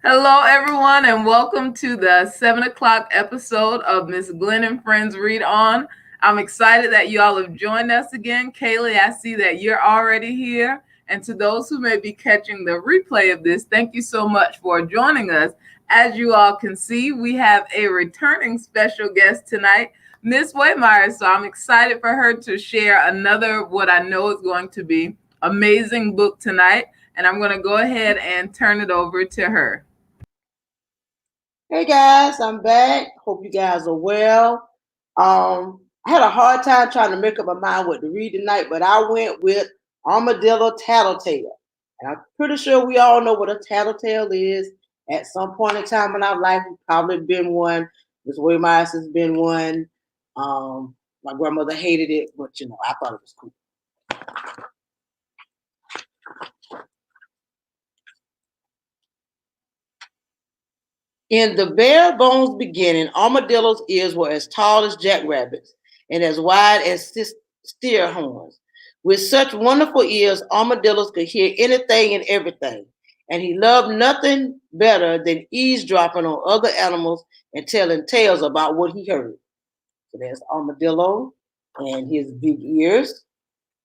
Hello, everyone, and welcome to the 7 o'clock episode of Miss Glen and Friends Read On. I'm excited that you all have joined us again. Kaylee, I see that you're already here. And to those who may be catching the replay of this, thank you so much for joining us. As you all can see, we have a returning special guest tonight, Miss Waymeyer. So I'm excited for her to share another, what I know is going to be amazing book tonight. And I'm going to go ahead and turn it over to her. Hey guys, I'm back. Hope you guys are well. I had a hard time trying to make up my mind what to read tonight, but I went with Armadillo Tattletale. And I'm pretty sure we all know what a tattletale is. At some point in time in our life, we've probably been one. Miss Waymeyers has been one. My grandmother hated it, but I thought it was cool. In the bare bones beginning, armadillo's ears were as tall as jackrabbits and as wide as steer horns. With such wonderful ears, armadillos could hear anything and everything, and he loved nothing better than eavesdropping on other animals and telling tales about what he heard. So there's Armadillo and his big ears.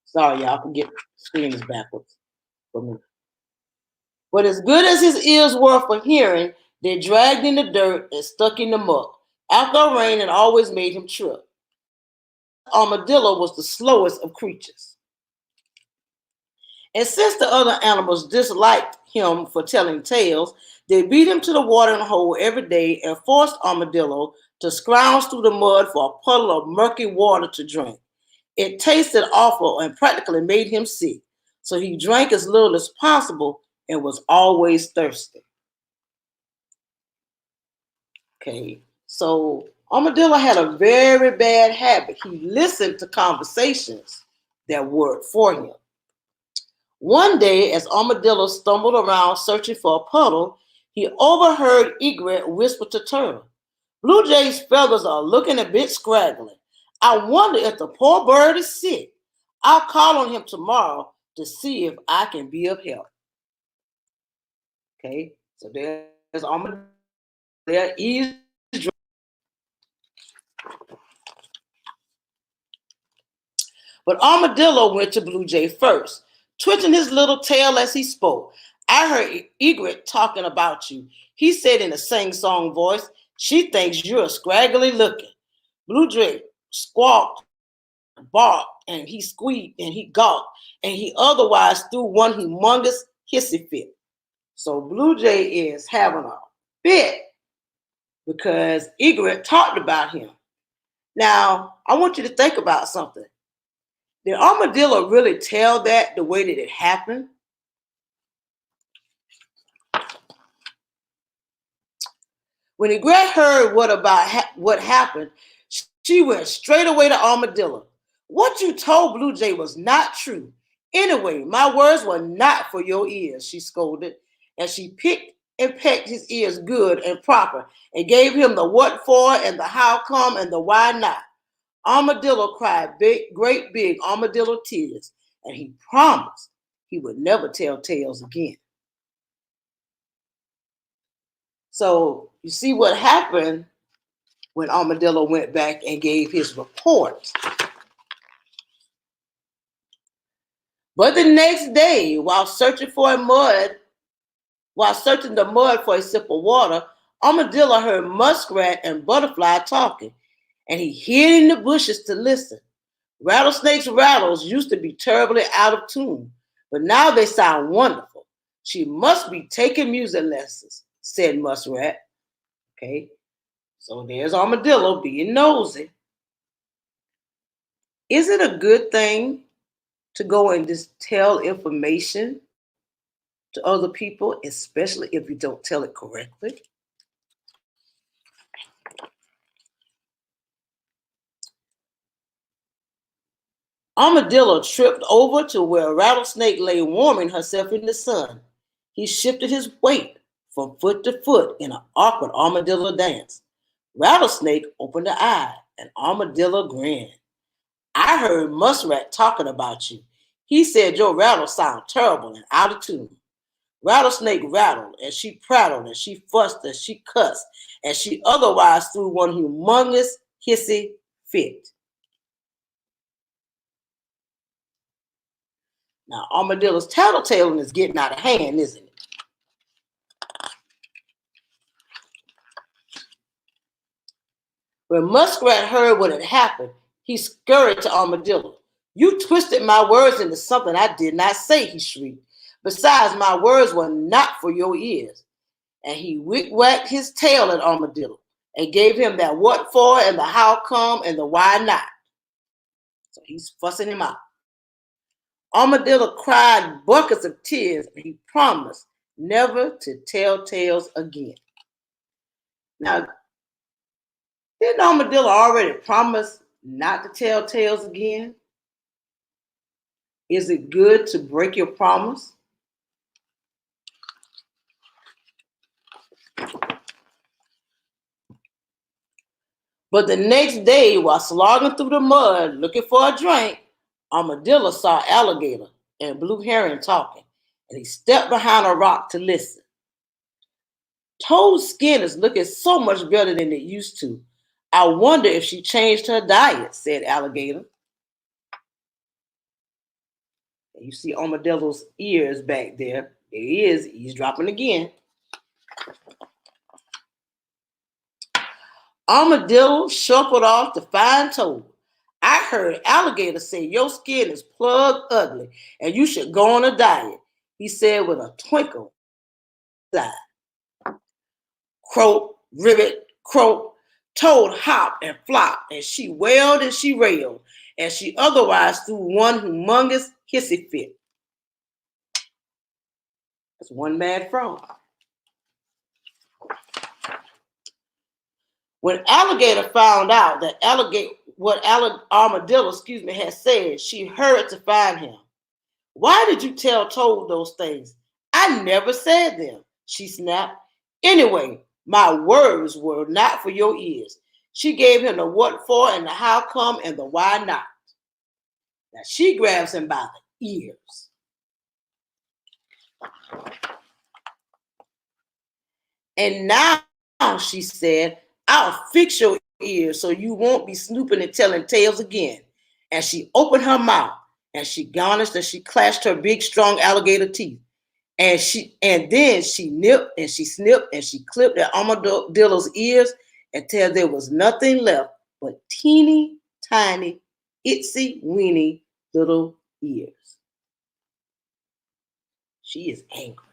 Sorry, y'all, can get screen is backwards for me. But as good as his ears were for hearing, they dragged in the dirt and stuck in the muck. After a rain, it always made him trip. Armadillo was the slowest of creatures. And since the other animals disliked him for telling tales, they beat him to the watering hole every day and forced Armadillo to scrounge through the mud for a puddle of murky water to drink. It tasted awful and practically made him sick, so he drank as little as possible and was always thirsty. Okay, so Armadillo had a very bad habit. He listened to conversations that worked for him. One day, as Armadillo stumbled around searching for a puddle, he overheard Egret whisper to Turtle, "Blue Jay's feathers are looking a bit scraggly. I wonder if the poor bird is sick. I'll call on him tomorrow to see if I can be of help." Okay, so there's Armadillo. There is. But Armadillo went to Blue Jay first, twitching his little tail as he spoke. "I heard Egret talking about you," he said in a sing-song voice. "She thinks you're scraggly looking." Blue Jay squawked, barked, and he squeaked, and he gawked, and he otherwise threw one humongous hissy fit. So Blue Jay is having a fit because Egret talked about him. Now, I want you to think about something. Did Armadillo really tell that the way that it happened? When Egret heard what happened, she went straight away to Armadillo. "What you told Blue Jay was not true. Anyway, my words were not for your ears," she scolded, and she picked and pecked his ears good and proper and gave him the what for and the how come and the why not. Armadillo cried great big armadillo tears, and he promised he would never tell tales again. So you see what happened when Armadillo went back and gave his report. But the next day, while searching the mud for a sip of water, Armadillo heard Muskrat and Butterfly talking, and he hid in the bushes to listen. Rattlesnake's rattles used to be terribly out of tune, but now they sound wonderful. "She must be taking music lessons," said Muskrat. Okay, so there's Armadillo being nosy. Is it a good thing to go and just tell information to other people, especially if you don't tell it correctly? Armadillo tripped over to where Rattlesnake lay warming herself in the sun. He shifted his weight from foot to foot in an awkward armadillo dance. Rattlesnake opened an eye, and Armadillo grinned. "I heard Muskrat talking about you. He said your rattle sound terrible and out of tune." Rattlesnake rattled, and she prattled, and she fussed, and she cussed, and she otherwise threw one humongous hissy fit. Now, Armadillo's tattletailing is getting out of hand, isn't it? When Muskrat heard what had happened, he scurried to Armadillo. You twisted my words into something I did not say, he shrieked. Besides, my words were not for your ears. And he whacked his tail at Armadillo and gave him that what for and the how come and the why not. So he's fussing him out. Armadillo cried buckets of tears and he promised never to tell tales again. Now, didn't Armadillo already promise not to tell tales again? Is it good to break your promise? But the next day, while slogging through the mud looking for a drink, Armadillo saw Alligator and Blue Heron talking, and he stepped behind a rock to listen. Toad's skin is looking so much better than it used to. I wonder if she changed her diet, said Alligator. And you see Armadillo's ears back there. There he is, eavesdropping again. Armadillo shuffled off to find Toad. I heard Alligator say your skin is plug ugly and you should go on a diet, he said with a twinkle in his eye. Croak, ribbit, croak. Toad hopped and flopped, and she wailed and she railed, and she otherwise threw one humongous hissy fit. That's one mad frog. When Alligator found out that Armadillo, had said, she hurried to find him. Why did you tell Toad those things? I never said them, she snapped. Anyway, my words were not for your ears. She gave him the what for and the how come and the why not. Now she grabs him by the ears. And now, she said, I'll fix your ears so you won't be snooping and telling tales again. And she opened her mouth and she garnished and she clashed her big, strong alligator teeth. And then she nipped and she snipped and she clipped at Armadillo's ears until there was nothing left but teeny, tiny, itsy, weeny little ears. She is angry.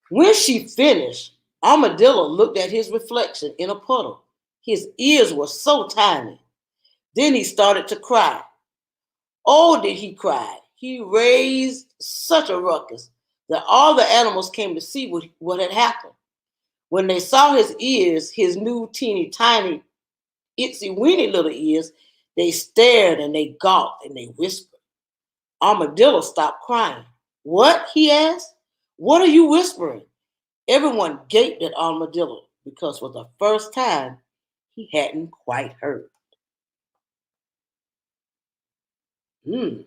When she finished, Armadillo looked at his reflection in a puddle. His ears were so tiny. Then he started to cry. Oh, did he cry? He raised such a ruckus that all the animals came to see what had happened. When they saw his ears, his new teeny tiny, itsy weeny little ears, they stared and they gawked and they whispered. Armadillo stopped crying. What? He asked. What are you whispering? Everyone gaped at Armadillo because for the first time, he hadn't quite heard. It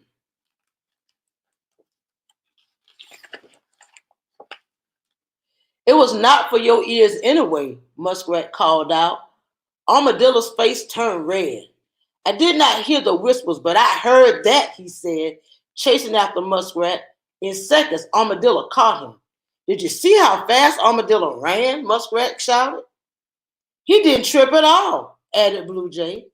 was not for your ears anyway, Muskrat called out. Armadillo's face turned red. I did not hear the whispers, but I heard that, he said, chasing after Muskrat. In seconds, Armadillo caught him. Did you see how fast Armadillo ran? Muskrat shouted. He didn't trip at all, added Blue Jay.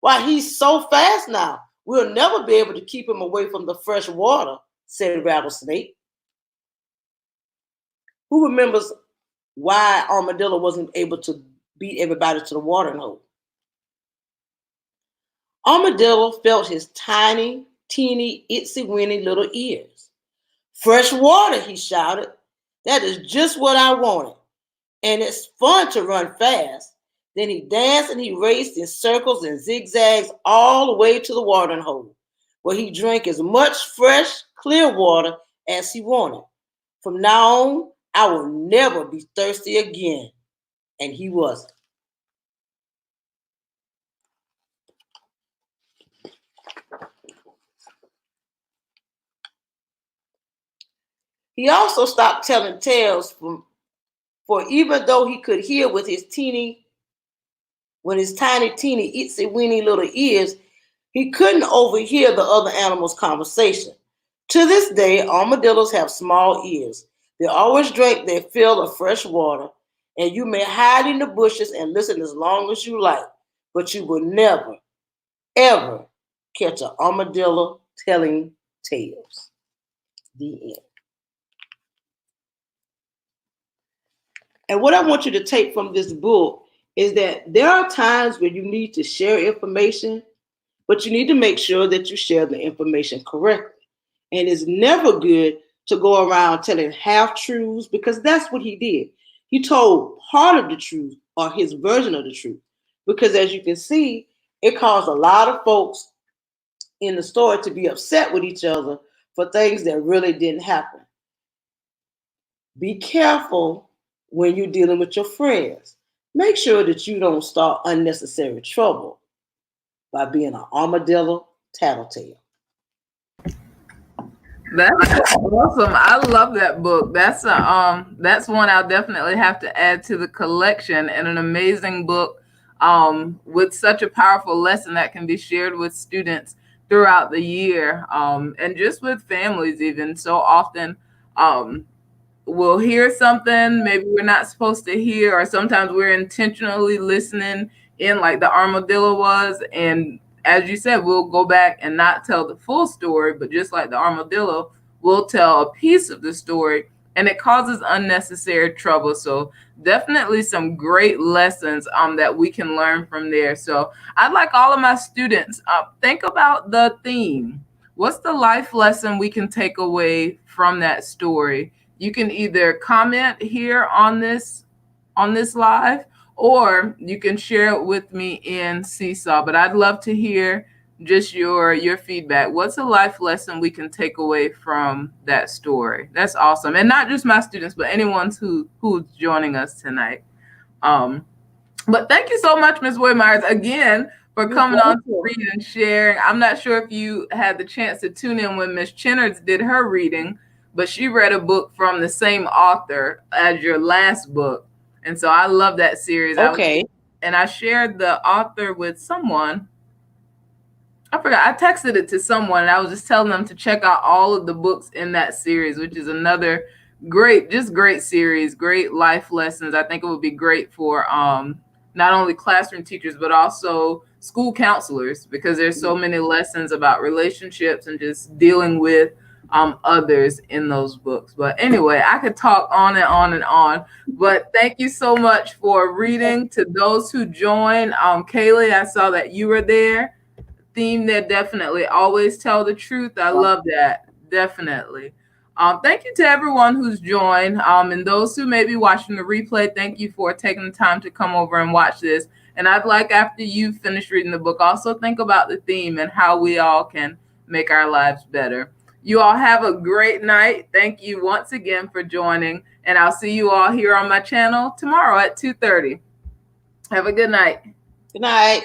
Why, he's so fast now, we'll never be able to keep him away from the fresh water, said Rattlesnake. Who remembers why Armadillo wasn't able to beat everybody to the watering hole? Armadillo felt his tiny, teeny, itsy-weeny little ears. Fresh water, he shouted. That is just what I wanted. And it's fun to run fast. Then he danced and he raced in circles and zigzags all the way to the watering hole, where he drank as much fresh, clear water as he wanted. From now on, I will never be thirsty again. And he wasn't. He also stopped telling tales for even though he could hear with his tiny teeny itsy weeny little ears, he couldn't overhear the other animals' conversation. To this day, armadillos have small ears. They always drink their fill of fresh water, and you may hide in the bushes and listen as long as you like, but you will never, ever catch an armadillo telling tales. The end. And what I want you to take from this book is that there are times where you need to share information, but you need to make sure that you share the information correctly. And it's never good to go around telling half truths because that's what he did. He told part of the truth or his version of the truth. Because as you can see, it caused a lot of folks in the story to be upset with each other for things that really didn't happen. Be careful when you're dealing with your friends. Make sure that you don't start unnecessary trouble by being an armadillo tattletale. That's awesome. I love that book. That's one I'll definitely have to add to the collection, and an amazing book with such a powerful lesson that can be shared with students throughout the year, and just with families even. So often um we'll hear something maybe we're not supposed to hear, or sometimes we're intentionally listening in, like the armadillo was. And as you said, we'll go back and not tell the full story, but just like the armadillo, we'll tell a piece of the story, and it causes unnecessary trouble. So definitely some great lessons that we can learn from there. So I'd like all of my students think about the theme. What's the life lesson we can take away from that story? You can either comment here on this live, or you can share it with me in Seesaw. But I'd love to hear just your feedback. What's a life lesson we can take away from that story? That's awesome. And not just my students, but anyone who's joining us tonight. Um, but thank you so much, Ms. Woodmyers, again for coming on to read and sharing. I'm not sure if you had the chance to tune in when Ms. Chenards did her reading, but she read a book from the same author as your last book. And so I love that series. Okay. And I shared the author with someone. I forgot. I texted it to someone, and I was just telling them to check out all of the books in that series, which is another great series, great life lessons. I think it would be great for not only classroom teachers, but also school counselors, because there's so many lessons about relationships and just dealing with others in those books. But anyway, I could talk on and on and on. But thank you so much for reading. To those who joined, Kaylee, I saw that you were there. Theme there, definitely. Always tell the truth. I love that. Definitely. Thank you to everyone who's joined. And those who may be watching the replay, thank you for taking the time to come over and watch this. And I'd like, after you finish reading the book, also think about the theme and how we all can make our lives better. You all have a great night. Thank you once again for joining. And I'll see you all here on my channel tomorrow at 2:30. Have a good night. Good night.